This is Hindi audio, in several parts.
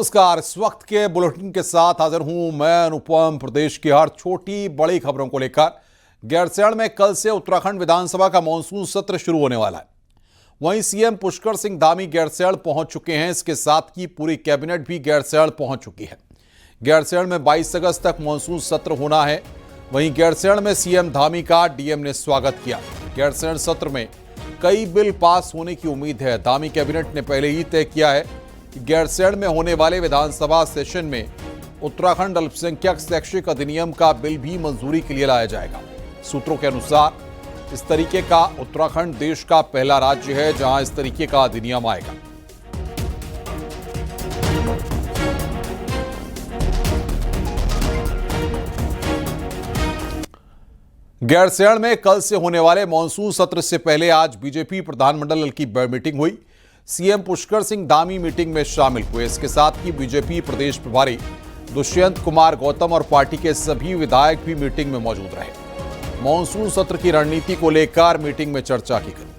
नमस्कार। इस वक्त के बुलेटिन के साथ हाजिर हूं मैं अनुपम। प्रदेश की हर छोटी बड़ी खबरों को लेकर गैरसैंण में कल से उत्तराखंड विधानसभा का मानसून सत्र शुरू होने वाला है। वहीं सीएम पुष्कर सिंह धामी गैरसैंण पहुंच चुके हैं। इसके साथ ही पूरी कैबिनेट भी गैरसैंण पहुंच चुकी है। गैरसैंण में 22 अगस्त तक मानसून सत्र होना है। वहीं गैरसैंण में सीएम धामी का डीएम ने स्वागत किया। गैरसैंण सत्र में कई बिल पास होने की उम्मीद है। धामी कैबिनेट ने पहले ही तय किया है कि गैरसैंण में होने वाले विधानसभा सेशन में उत्तराखंड अल्पसंख्यक शैक्षिक अधिनियम का बिल भी मंजूरी के लिए लाया जाएगा। सूत्रों के अनुसार इस तरीके का उत्तराखंड देश का पहला राज्य है जहां इस तरीके का अधिनियम आएगा। गैरसैंण में कल से होने वाले मानसून सत्र से पहले आज बीजेपी प्रधानमंडल की मीटिंग हुई। सीएम पुष्कर सिंह धामी मीटिंग में शामिल हुए। इसके साथ ही बीजेपी प्रदेश प्रभारी दुष्यंत कुमार गौतम और पार्टी के सभी विधायक भी मीटिंग में मौजूद रहे। मानसून सत्र की रणनीति को लेकर मीटिंग में चर्चा की गई।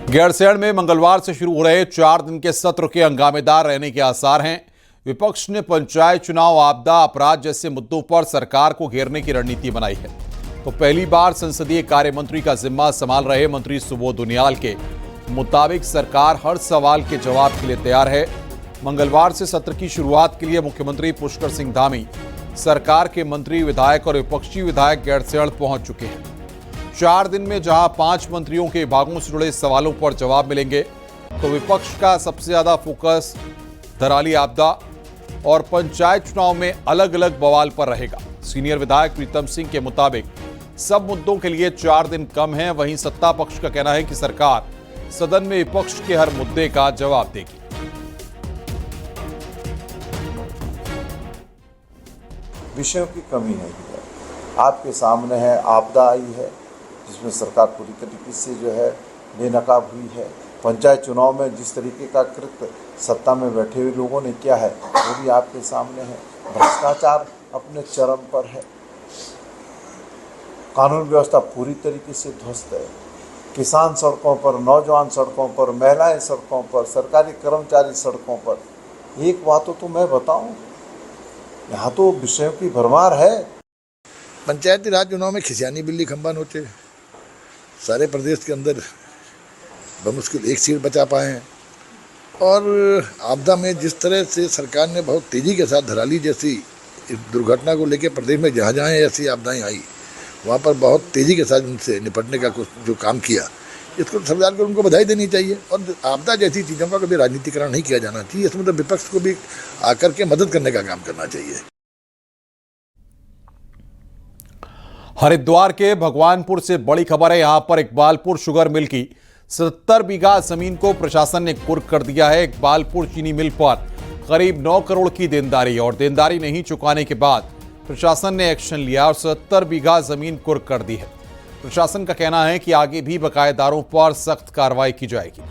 गैरसैंण में मंगलवार से शुरू हो रहे 4 दिन के सत्र के हंगामेदार रहने के आसार हैं। विपक्ष ने पंचायत चुनाव, आपदा, अपराध जैसे मुद्दों पर सरकार को घेरने की रणनीति बनाई है। तो पहली बार संसदीय कार्य मंत्री का जिम्मा संभाल रहे मंत्री सुबोध उनियाल के मुताबिक सरकार हर सवाल के जवाब के लिए तैयार है। मंगलवार से सत्र की शुरुआत के लिए मुख्यमंत्री पुष्कर सिंह धामी, सरकार के मंत्री, विधायक और विपक्षी विधायक गैरसैंण पहुंच चुके हैं। 4 दिन में जहां 5 मंत्रियों के विभागों से जुड़े सवालों पर जवाब मिलेंगे, तो विपक्ष का सबसे ज्यादा फोकस धराली आपदा और पंचायत चुनाव में अलग अलग बवाल पर रहेगा। सीनियर विधायक प्रीतम सिंह के मुताबिक सब मुद्दों के लिए 4 दिन कम है। वहीं सत्ता पक्ष का कहना है कि सरकार सदन में विपक्ष के हर मुद्दे का जवाब देगी। विषयों की कमी है, आपके सामने है। आपदा आई है जिसमें सरकार पूरी तरीके से बेनकाब हुई है। पंचायत चुनाव में जिस तरीके का कृत्य सत्ता में बैठे हुए लोगों ने किया है वो भी आपके सामने है। भ्रष्टाचार अपने चरम पर है। कानून व्यवस्था पूरी तरीके से ध्वस्त है। किसान सड़कों पर, नौजवान सड़कों पर, महिलाएं सड़कों पर, सरकारी कर्मचारी सड़कों पर। एक बात तो मैं बताऊं, यहाँ तो विषयों की भरमार है। पंचायती राज चुनाव में खिसियानी बिल्ली खंबा नोचे। सारे प्रदेश के अंदर बमुश्किल 1 सीट बचा पाए हैं। और आपदा में जिस तरह से सरकार ने बहुत तेज़ी के साथ धराली जैसी दुर्घटना को लेकर प्रदेश में जहाँ जहाँ ऐसी आपदाएं आई वहाँ पर बहुत तेज़ी के साथ उनसे निपटने का कुछ जो काम किया, इसको सरकार को उनको बधाई देनी चाहिए। और आपदा जैसी चीज़ों का कभी राजनीतिकरण नहीं किया जाना चाहिए। इसमें तो विपक्ष को भी आकर के मदद करने का काम करना चाहिए। हरिद्वार के भगवानपुर से बड़ी खबर है। यहां पर इकबालपुर शुगर मिल की 70 बीघा जमीन को प्रशासन ने कुर्क कर दिया है। इकबालपुर चीनी मिल पर करीब 9 करोड़ की देनदारी और देनदारी नहीं चुकाने के बाद प्रशासन ने एक्शन लिया और 70 बीघा जमीन कुर्क कर दी है। प्रशासन का कहना है कि आगे भी बकायेदारों पर सख्त कार्रवाई की जाएगी।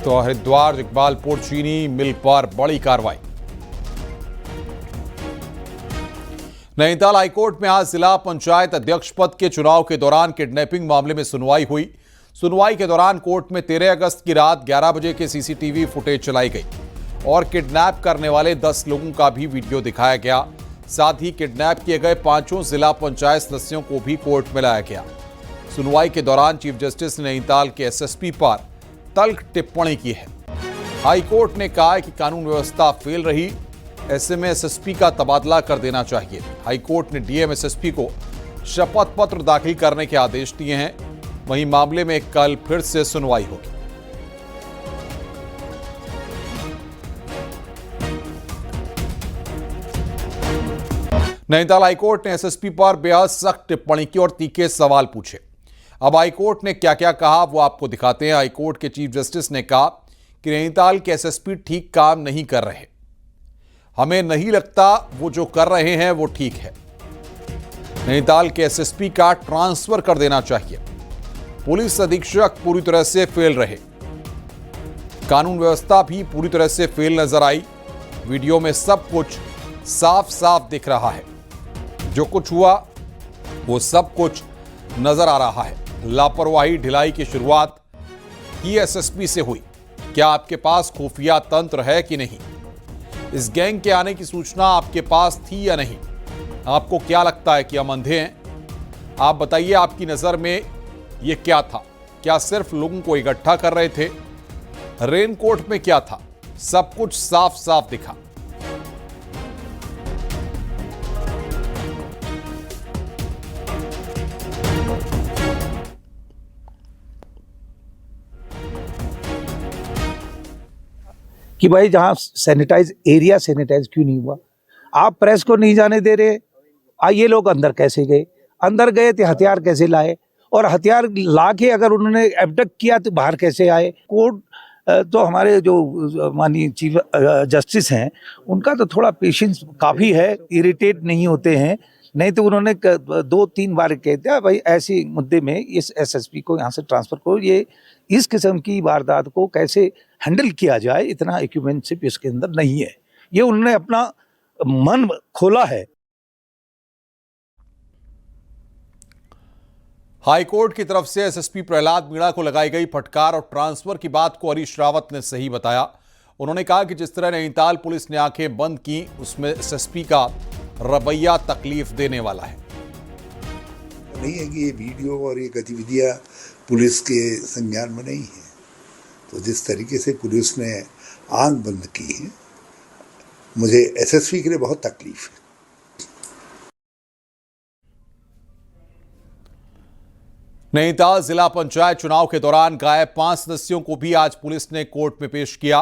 तो हरिद्वार इकबालपुर चीनी मिल पर बड़ी कार्रवाई। नैनीताल हाईकोर्ट में आज जिला पंचायत अध्यक्ष पद के चुनाव के दौरान किडनैपिंग मामले में सुनवाई हुई। सुनवाई के दौरान कोर्ट में 13 अगस्त की रात 11 बजे के सीसीटीवी फुटेज चलाई गई और किडनैप करने वाले 10 लोगों का भी वीडियो दिखाया गया। साथ ही किडनैप किए गए 5 जिला पंचायत सदस्यों को भी कोर्ट में लाया गया। सुनवाई के दौरान चीफ जस्टिस ने नैनीताल के एसएसपी पर तल्ख टिप्पणी की है। हाईकोर्ट ने कहा है कि कानून व्यवस्था फेल रही, ऐसे में एसएसपी का तबादला कर देना चाहिए। हाईकोर्ट ने डीएम एसएसपी को शपथ पत्र दाखिल करने के आदेश दिए हैं। वहीं मामले में कल फिर से सुनवाई होगी। नैनीताल हाईकोर्ट ने एसएसपी पर बेहद सख्त टिप्पणी की और तीखे सवाल पूछे। अब हाईकोर्ट ने क्या क्या कहा वो आपको दिखाते हैं। हाईकोर्ट के चीफ जस्टिस ने कहा कि नैनीताल के एसएसपी ठीक काम नहीं कर रहे। हमें नहीं लगता वो जो कर रहे हैं वो ठीक है। नैनीताल के एसएसपी का ट्रांसफर कर देना चाहिए। पुलिस अधीक्षक पूरी तरह से फेल रहे। कानून व्यवस्था भी पूरी तरह से फेल नजर आई। वीडियो में सब कुछ साफ साफ दिख रहा है। जो कुछ हुआ वो सब कुछ नजर आ रहा है। लापरवाही ढिलाई की शुरुआत ही एसएसपी से हुई। क्या आपके पास खुफिया तंत्र है कि नहीं? इस गैंग के आने की सूचना आपके पास थी या नहीं? आपको क्या लगता है कि हम अंधे हैं? आप बताइए, आपकी नजर में ये क्या था? क्या सिर्फ लोगों को इकट्ठा कर रहे थे? रेनकोट में क्या था? सब कुछ साफ साफ दिखा। कि भाई जहां सैनिटाइज एरिया सैनिटाइज क्यों नहीं हुआ? आप प्रेस को नहीं जाने दे रहे। ये लोग अंदर कैसे गए? अंदर गए तो हथियार कैसे लाए? और हथियार ला के अगर उन्होंने एबडक्ट किया तो बाहर कैसे आए? कोर्ट तो हमारे जो माननीय चीफ जस्टिस हैं उनका तो थोड़ा पेशेंस काफ़ी है, इरिटेट नहीं होते हैं। नहीं तो उन्होंने 2-3 बार कह दिया भाई ऐसे मुद्दे में इस एसएसपी को यहाँ से ट्रांसफ़र करो। ये इस किस्म की वारदात को कैसे हैंडल किया जाए, इतना इक्विपमेंटशिप इसके अंदर नहीं है। ये उन्होंने अपना मन खोला है। हाईकोर्ट की तरफ से एसएसपी प्रहलाद मीणा को लगाई गई फटकार और ट्रांसफर की बात को हरीश रावत ने सही बताया। उन्होंने कहा कि जिस तरह नैनीताल पुलिस ने आंखें बंद की, उसमें एसएसपी का रवैया तकलीफ देने वाला है। नहीं है कि ये वीडियो और ये गतिविधियां पुलिस के संज्ञान में नहीं है। तो जिस तरीके से पुलिस ने आंख बंद की है, मुझे एसएसपी के लिए बहुत तकलीफ है। नैनीताल जिला पंचायत चुनाव के दौरान गायब 5 सदस्यों को भी आज पुलिस ने कोर्ट में पेश किया।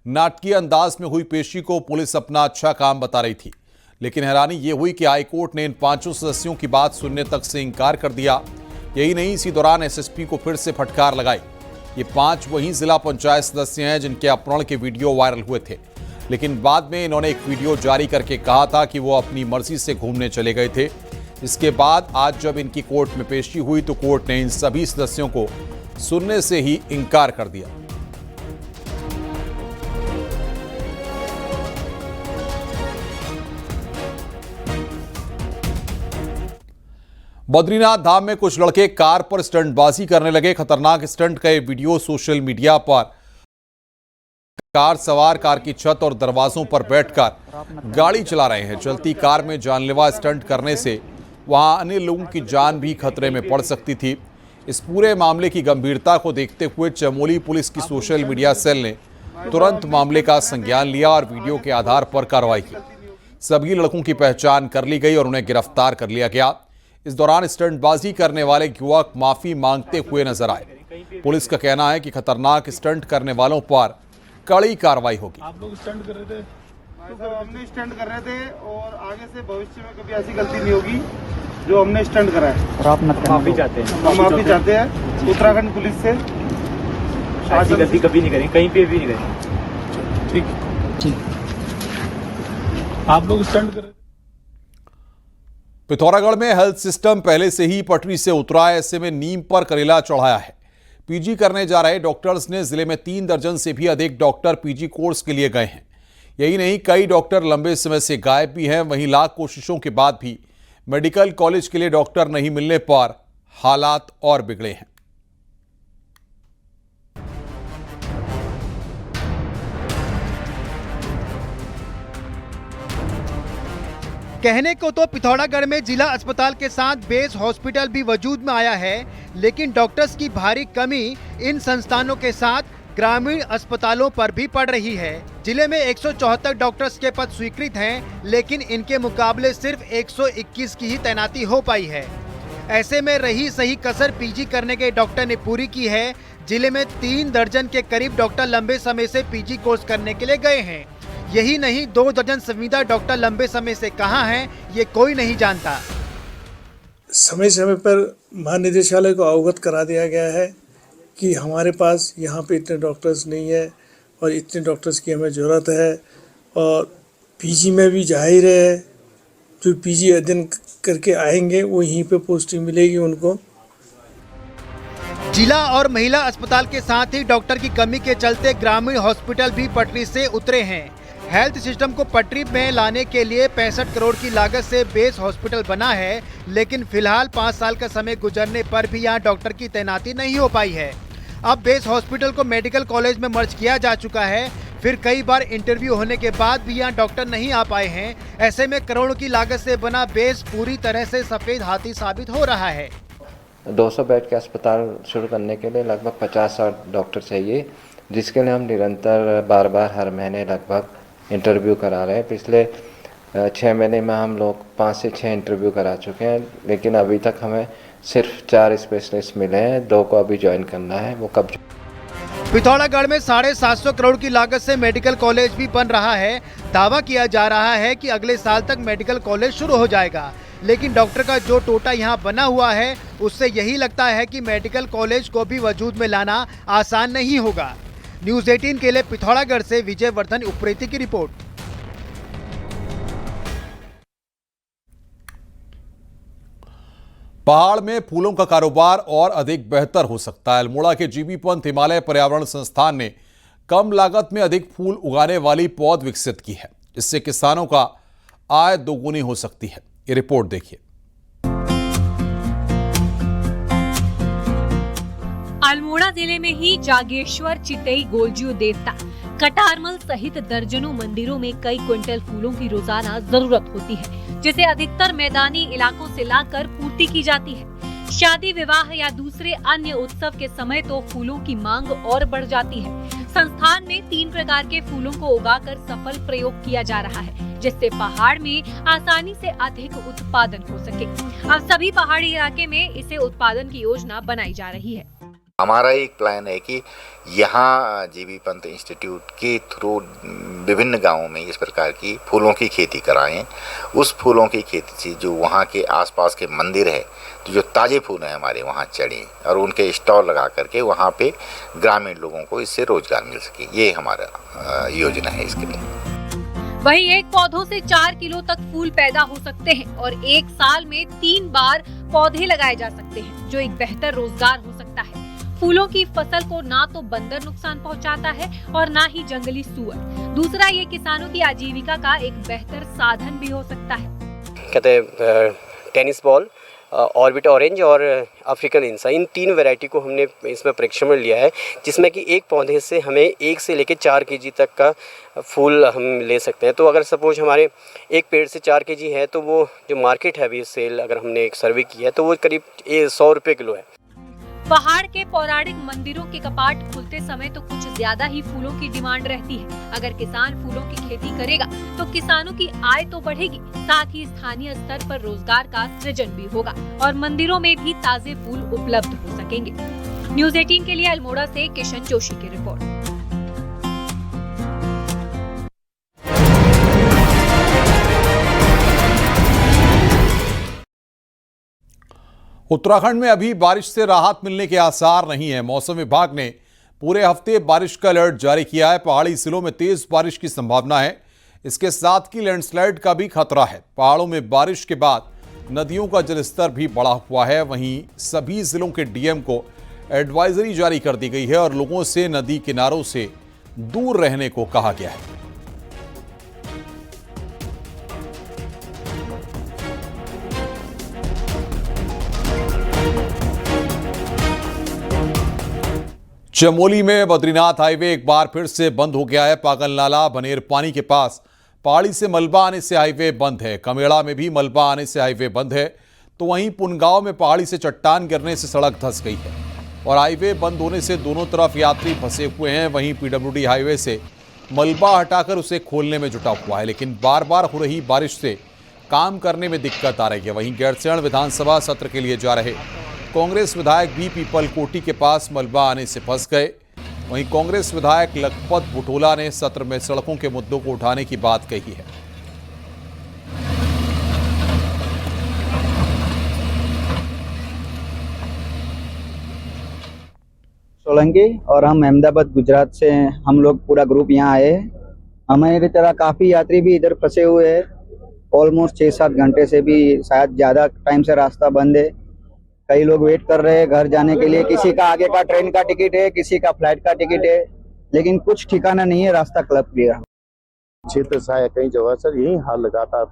नाटकीय अंदाज में हुई पेशी को पुलिस अपना अच्छा काम बता रही थी, लेकिन हैरानी यह हुई कि हाईकोर्ट ने इन 5 सदस्यों की बात सुनने तक से इंकार कर दिया। यही नहीं, इसी दौरान एसएसपी को फिर से फटकार लगाई। ये 5 वही जिला पंचायत सदस्य हैं जिनके अपहरण के वीडियो वायरल हुए थे, लेकिन बाद में इन्होंने एक वीडियो जारी करके कहा था कि वो अपनी मर्जी से घूमने चले गए थे। इसके बाद आज जब इनकी कोर्ट में पेशी हुई तो कोर्ट ने इन सभी सदस्यों को सुनने से ही इंकार कर दिया। बद्रीनाथ धाम में कुछ लड़के कार पर स्टंटबाजी करने लगे। खतरनाक स्टंट का ये वीडियो सोशल मीडिया पर कार सवार कार की छत और दरवाजों पर बैठकर गाड़ी चला रहे हैं। चलती कार में जानलेवा स्टंट करने से वहां अन्य लोगों की जान भी खतरे में पड़ सकती थी। इस पूरे मामले की गंभीरता को देखते हुए चमोली पुलिस की सोशल मीडिया सेल ने तुरंत मामले का संज्ञान लिया और वीडियो के आधार पर कार्रवाई की। सभी लड़कों की पहचान कर ली गई और उन्हें गिरफ्तार कर लिया गया। इस दौरान स्टंटबाजी करने वाले युवक माफी मांगते हुए नजर आए। पुलिस का कहना है कि खतरनाक स्टंट करने वालों पर कड़ी कार्रवाई होगी। आप लोग स्टंट कर रहे थे? हमने स्टंट कर रहे थे और आगे से भविष्य में कभी ऐसी गलती नहीं होगी जो हमने स्टंट करा है। और आप माफी चाहते हैं? हम माफी चाहते हैं उत्तराखंड पुलिस से। ऐसी गलती कभी नहीं करेंगे, कहीं पे भी नहीं करेंगे। ठीक। आप लोग स्टंट कर रहे थे? पिथौरागढ़ में हेल्थ सिस्टम पहले से ही पटरी से उतरा है, ऐसे में नीम पर करेला चढ़ाया है। पीजी करने जा रहे डॉक्टर्स ने जिले में 3 दर्जन से भी अधिक डॉक्टर पीजी कोर्स के लिए गए हैं। यही नहीं, कई डॉक्टर लंबे समय से गायब भी हैं। वहीं लाख कोशिशों के बाद भी मेडिकल कॉलेज के लिए डॉक्टर नहीं मिलने पर हालात और बिगड़े हैं। कहने को तो पिथौरागढ़ में जिला अस्पताल के साथ बेस हॉस्पिटल भी वजूद में आया है, लेकिन डॉक्टर्स की भारी कमी इन संस्थानों के साथ ग्रामीण अस्पतालों पर भी पड़ रही है। जिले में 174 डॉक्टर्स के पद स्वीकृत हैं, लेकिन इनके मुकाबले सिर्फ 121 की ही तैनाती हो पाई है। ऐसे में रही सही कसर पीजी करने के डॉक्टर ने पूरी की है। जिले में 3 दर्जन के करीब डॉक्टर लंबे समय से पीजी कोर्स करने के लिए गए हैं। यही नहीं, 2 दर्जन संविदा डॉक्टर लंबे समय से कहाँ हैं ये कोई नहीं जानता। समय समय पर महानिदेशालय को अवगत करा दिया गया है कि हमारे पास यहाँ पे इतने डॉक्टर्स नहीं है और इतने डॉक्टर्स की हमें ज़रूरत है। और पीजी में भी जाहिर है जो पीजी अध्ययन करके आएंगे वो यहीं पे पोस्टिंग मिलेगी उनको। जिला और महिला अस्पताल के साथ ही डॉक्टर की कमी के चलते ग्रामीण हॉस्पिटल भी पटरी से उतरे हैं। हेल्थ सिस्टम को पटरी में लाने के लिए 65 करोड़ की लागत से बेस हॉस्पिटल बना है, लेकिन फिलहाल 5 साल का समय गुजरने पर भी यहां डॉक्टर की तैनाती नहीं हो पाई है। अब बेस हॉस्पिटल को मेडिकल कॉलेज में मर्ज किया जा चुका है, फिर कई बार इंटरव्यू होने के बाद भी यहाँ डॉक्टर नहीं आ पाए हैं। ऐसे में करोड़ों की लागत से बना बेस पूरी तरह से सफेद हाथी साबित हो रहा है। 200 बेड के अस्पताल शुरू करने के लिए लगभग 50-60 डॉक्टर चाहिए, जिसके लिए हम निरंतर बार हर महीने लगभग इंटरव्यू करा रहे हैं। पिछले 6 महीने में हम लोग 5 से 6 इंटरव्यू करा चुके हैं, लेकिन अभी तक हमें सिर्फ 4 स्पेशलिस्ट मिले हैं। 2 को अभी ज्वाइन करना है, वो कब। पिथौरागढ़ में 750 करोड़ की लागत से मेडिकल कॉलेज भी बन रहा है। दावा किया जा रहा है कि अगले साल तक मेडिकल कॉलेज शुरू हो जाएगा, लेकिन डॉक्टर का जो टोटा यहां बना हुआ है उससे यही लगता है कि मेडिकल कॉलेज को भी वजूद में लाना आसान नहीं होगा। न्यूज़ 18 के लिए पिथौरागढ़ से विजय वर्धन उप्रेती की रिपोर्ट। पहाड़ में फूलों का कारोबार और अधिक बेहतर हो सकता है। अल्मोड़ा के जीबी पंत हिमालय पर्यावरण संस्थान ने कम लागत में अधिक फूल उगाने वाली पौध विकसित की है, जिससे किसानों का आय दोगुनी हो सकती है। ये रिपोर्ट देखिए। अल्मोड़ा जिले में ही जागेश्वर, चितई, गोलजियो देवता, कटारमल सहित दर्जनों मंदिरों में कई क्विंटल फूलों की रोजाना जरूरत होती है, जिसे अधिकतर मैदानी इलाकों से लाकर पूर्ति की जाती है। शादी, विवाह या दूसरे अन्य उत्सव के समय तो फूलों की मांग और बढ़ जाती है। संस्थान में 3 प्रकार के फूलों को उगाकर सफल प्रयोग किया जा रहा है, जिससे पहाड़ में आसानी से अधिक उत्पादन हो सके। अब सभी पहाड़ी इलाके में इसे उत्पादन की योजना बनाई जा रही है। हमारा एक प्लान है कि यहाँ जीबी पंत इंस्टीट्यूट के थ्रू विभिन्न गांवों में इस प्रकार की फूलों की खेती कराएं। उस फूलों की खेती से जो वहाँ के आसपास के मंदिर है, तो जो ताज़े फूल हैं हमारे वहाँ चढ़ें और उनके स्टॉल लगा करके वहाँ पे ग्रामीण लोगों को इससे रोजगार मिल सके। ये हमारा योजना है इसके लिए। वहीं एक पौधों से 4 किलो तक फूल पैदा हो सकते हैं और 1 साल में 3 बार पौधे लगाए जा सकते हैं, जो एक बेहतर रोजगार हो सकता है। फूलों की फसल को ना तो बंदर नुकसान पहुंचाता है और ना ही जंगली सूअर। दूसरा, ये किसानों की आजीविका का एक बेहतर साधन भी हो सकता है। कहते हैं टेनिस बॉल, ऑर्बिट ऑरेंज और अफ्रीकन इंसा, इन 3 वैरायटी को हमने इसमें परीक्षण में लिया है, जिसमें कि एक पौधे से हमें 1 से लेकर 4 केजी तक का फूल हम ले सकते हैं। तो अगर सपोज हमारे एक पेड़ से 4 केजी है, तो वो जो मार्केट है अभी सेल, अगर हमने एक सर्वे किया है, तो वो करीब 100 रुपये किलो है। पहाड़ के पौराणिक मंदिरों के कपाट खुलते समय तो कुछ ज्यादा ही फूलों की डिमांड रहती है। अगर किसान फूलों की खेती करेगा तो किसानों की आय तो बढ़ेगी, साथ ही स्थानीय स्तर पर रोजगार का सृजन भी होगा और मंदिरों में भी ताजे फूल उपलब्ध हो सकेंगे। न्यूज़ 18 के लिए अल्मोड़ा से किशन जोशी की रिपोर्ट। उत्तराखंड में अभी बारिश से राहत मिलने के आसार नहीं है। मौसम विभाग ने पूरे हफ्ते बारिश का अलर्ट जारी किया है। पहाड़ी जिलों में तेज बारिश की संभावना है, इसके साथ ही लैंडस्लाइड का भी खतरा है। पहाड़ों में बारिश के बाद नदियों का जलस्तर भी बढ़ा हुआ है। वहीं सभी जिलों के डीएम को एडवाइजरी जारी कर दी गई है और लोगों से नदी किनारों से दूर रहने को कहा गया है। चमोली में बद्रीनाथ हाईवे एक बार फिर से बंद हो गया है। पागल नाला बनेर पानी के पास पहाड़ी से मलबा आने से हाईवे बंद है। कमेड़ा में भी मलबा आने से हाईवे बंद है, तो वहीं पुनगांव में पहाड़ी से चट्टान गिरने से सड़क धंस गई है और हाईवे बंद होने से दोनों तरफ यात्री फंसे हुए हैं। वहीं पीडब्ल्यूडी हाईवे से मलबा हटाकर उसे खोलने में जुटा हुआ है, लेकिन बार बार हो रही बारिश से काम करने में दिक्कत आ रही है। वहीं गैरसैंण विधानसभा सत्र के लिए जा रहे कांग्रेस विधायक भी पीपल कोटी के पास मलबा आने से फंस गए। वहीं कांग्रेस विधायक लखपत बुटोला ने सत्र में सड़कों के मुद्दों को उठाने की बात कही है। सोलंकी और हम अहमदाबाद गुजरात से हम लोग पूरा ग्रुप यहाँ आए। हमारी तरह काफी यात्री भी इधर फंसे हुए हैं। ऑलमोस्ट 6-7 घंटे से भी शायद ज्यादा टाइम से रास्ता बंद है। कई लोग वेट कर रहे हैं घर जाने के लिए। किसी का आगे का ट्रेन का टिकट है, किसी का फ्लाइट का टिकट है, लेकिन कुछ ठिकाना नहीं है रास्ता क्लियर। क्षेत्र सा या कई जगह सर यही हाल लगातार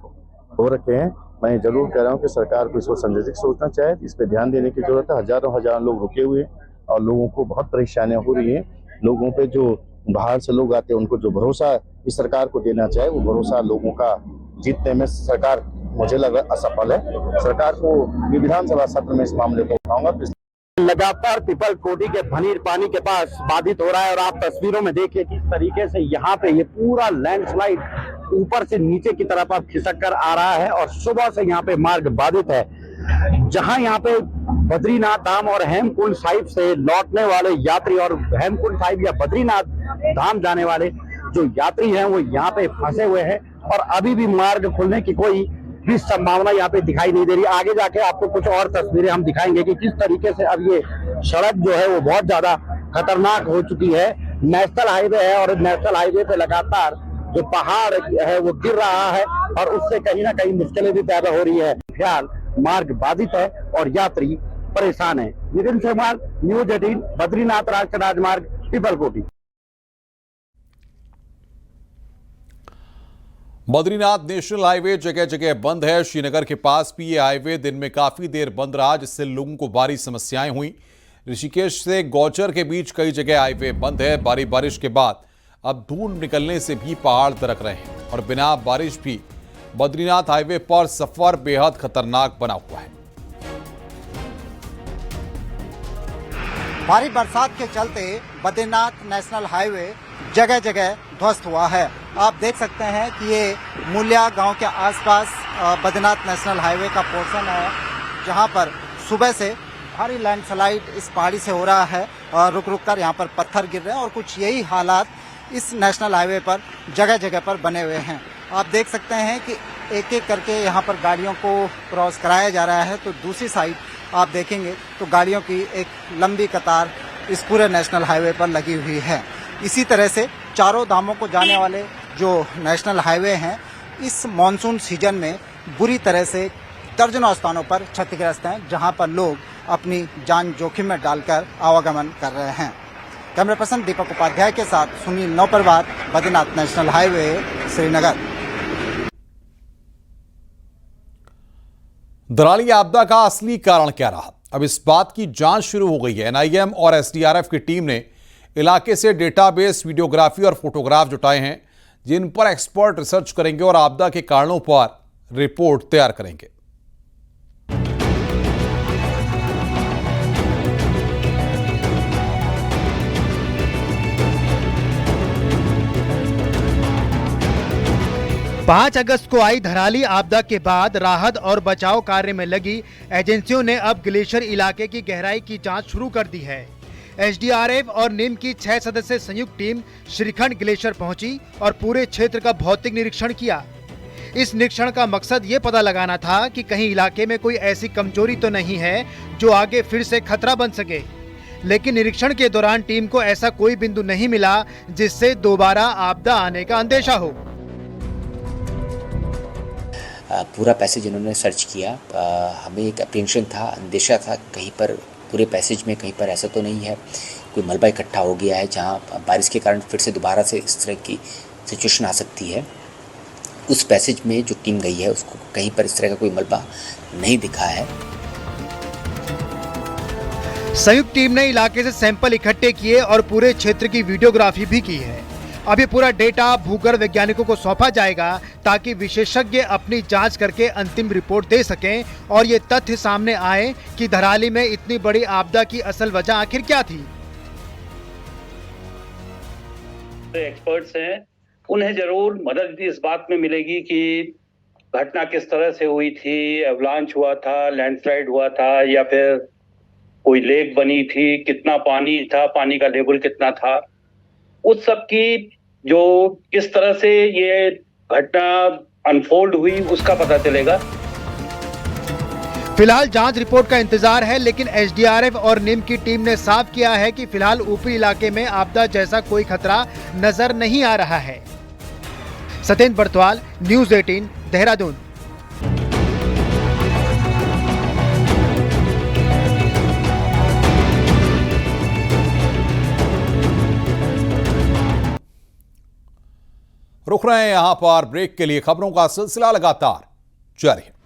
हो रखे हैं। मैं जरूर कह रहा हूँ कि सरकार को इसको संजय सोचना चाहिए, इस पर ध्यान देने की जरूरत है। हजारों लोग रुके हुए हैं और लोगों को बहुत परेशानियां हो रही हैं। लोगों पे जो बाहर से लोग आते हैं उनको जो भरोसा इस सरकार को देना चाहिए, वो भरोसा लोगों का जीतने में सरकार मुझे लग रहा है असफल है। सरकार को ये विधानसभा सत्र में इस मामले को उठाऊंगा। लगातार पीपल कोटी के भनीर पानी के पास बाधित हो रहा है और आप तस्वीरों में देखिए किस तरीके से यहाँ पे ये पूरा लैंडस्लाइड ऊपर से नीचे की तरफ अब खिसक कर आ रहा है और सुबह से यहाँ पे मार्ग बाधित है। जहाँ यहाँ पे बद्रीनाथ धाम और हेमकुंड साहिब से लौटने वाले यात्री और हेमकुंड साहिब या बद्रीनाथ धाम जाने वाले जो यात्री हैं वो यहाँ पे फंसे हुए हैं और अभी भी मार्ग खुलने की कोई भी संभावना यहाँ पे दिखाई नहीं दे रही। आगे जाके आपको कुछ और तस्वीरें हम दिखाएंगे कि किस तरीके से अब ये सड़क जो है वो बहुत ज्यादा खतरनाक हो चुकी है। नेशनल हाईवे है और नेशनल हाईवे पे लगातार जो पहाड़ है वो गिर रहा है और उससे कहीं ना कहीं मुश्किलें भी पैदा हो रही है। फिलहाल मार्ग बाधित है और यात्री परेशान है। नितिन सेवाल, न्यूज 18, बद्रीनाथ राष्ट्रीय राजमार्ग, पीपलकोटी। बद्रीनाथ नेशनल हाईवे जगह जगह बंद है। श्रीनगर के पास भी ये हाईवे दिन में काफी देर बंद रहा, जिससे लोगों को भारी समस्याएं हुई। ऋषिकेश से गौचर के बीच कई जगह हाईवे बंद है। भारी बारिश के बाद अब धूल निकलने से भी पहाड़ दरक रहे हैं और बिना बारिश भी बद्रीनाथ हाईवे पर सफर बेहद खतरनाक बना हुआ है। भारी बरसात के चलते बद्रीनाथ नेशनल हाईवे जगह जगह ध्वस्त हुआ है। आप देख सकते हैं कि ये मूल्या गांव के आसपास बद्रीनाथ नेशनल हाईवे का पोर्शन है, जहां पर सुबह से भारी लैंडस्लाइड इस पहाड़ी से हो रहा है और रुक रुक कर यहाँ पर पत्थर गिर रहे हैं और कुछ यही हालात इस नेशनल हाईवे पर जगह जगह पर बने हुए हैं। आप देख सकते हैं कि एक एक करके यहाँ पर गाड़ियों को क्रॉस कराया जा रहा है, तो दूसरी साइड आप देखेंगे तो गाड़ियों की एक लंबी कतार इस पूरे नेशनल हाईवे पर लगी हुई है। इसी तरह से चारों धामों को जाने वाले जो नेशनल हाईवे हैं इस मॉनसून सीजन में बुरी तरह से दर्जनों स्थानों पर क्षतिग्रस्त हैं, जहां पर लोग अपनी जान जोखिम में डालकर आवागमन कर रहे हैं। कैमरा पर्सन दीपक उपाध्याय के साथ सुनील नौपरवार, बद्रीनाथ नेशनल हाईवे, श्रीनगर। दराली आपदा का असली कारण क्या रहा, अब इस बात की जांच शुरू हो गई है। एनआईएम और एसडीआरएफ की टीम ने इलाके से डेटाबेस, वीडियोग्राफी और फोटोग्राफ जुटाए हैं, जिन पर एक्सपर्ट रिसर्च करेंगे और आपदा के कारणों पर रिपोर्ट तैयार करेंगे। पाँच अगस्त को आई धराली आपदा के बाद राहत और बचाव कार्य में लगी एजेंसियों ने अब ग्लेशियर इलाके की गहराई की जांच शुरू कर दी है। एसडीआरएफ और निम की 6 सदस्यीय संयुक्त टीम श्रीखंड ग्लेशियर पहुंची और पूरे क्षेत्र का भौतिक निरीक्षण किया। इस निरीक्षण का मकसद ये पता लगाना था कि कहीं इलाके में कोई ऐसी कमजोरी तो नहीं है जो आगे फिर से खतरा बन सके। लेकिन निरीक्षण के दौरान टीम को ऐसा कोई बिंदु नहीं मिला जिससे दोबारा आपदा आने का अंदेशा हो। पूरा पैसेज इन्होंने सर्च किया। हमें एक अप्रीहेंशन था, अंदेशा था कहीं पर पूरे पैसेज में कहीं पर ऐसा तो नहीं है कोई मलबा इकट्ठा हो गया है जहां बारिश के कारण फिर से दोबारा से इस तरह की सिचुएशन आ सकती है। उस पैसेज में जो टीम गई है उसको कहीं पर इस तरह का कोई मलबा नहीं दिखा है। संयुक्त टीम ने इलाके से सैंपल इकट्ठे किए और पूरे क्षेत्र की वीडियोग्राफी भी की है। अब ये पूरा डेटा भूगर्भ वैज्ञानिकों को सौंपा जाएगा ताकि विशेषज्ञ अपनी जांच करके अंतिम रिपोर्ट दे सकें और ये तथ्य सामने आए कि धराली में इतनी बड़ी आपदा की असल वजह आखिर क्या थी। एक्सपर्ट्स हैं, उन्हें जरूर मदद इस बात में मिलेगी कि घटना किस तरह से हुई थी, एवलांच हुआ था, लैंडस्लाइड हुआ था या फिर कोई लेक बनी थी, कितना पानी था, पानी का लेवल कितना था, उस सब की जो किस तरह से ये घटना अनफोल्ड हुई उसका पता चलेगा। फिलहाल जांच रिपोर्ट का इंतजार है, लेकिन एसडीआरएफ और निम की टीम ने साफ किया है कि फिलहाल ऊपरी इलाके में आपदा जैसा कोई खतरा नजर नहीं आ रहा है। सत्येंद्र बर्तवाल, न्यूज 18, देहरादून। रुक रहे हैं यहां पर ब्रेक के लिए। खबरों का सिलसिला लगातार जारी है।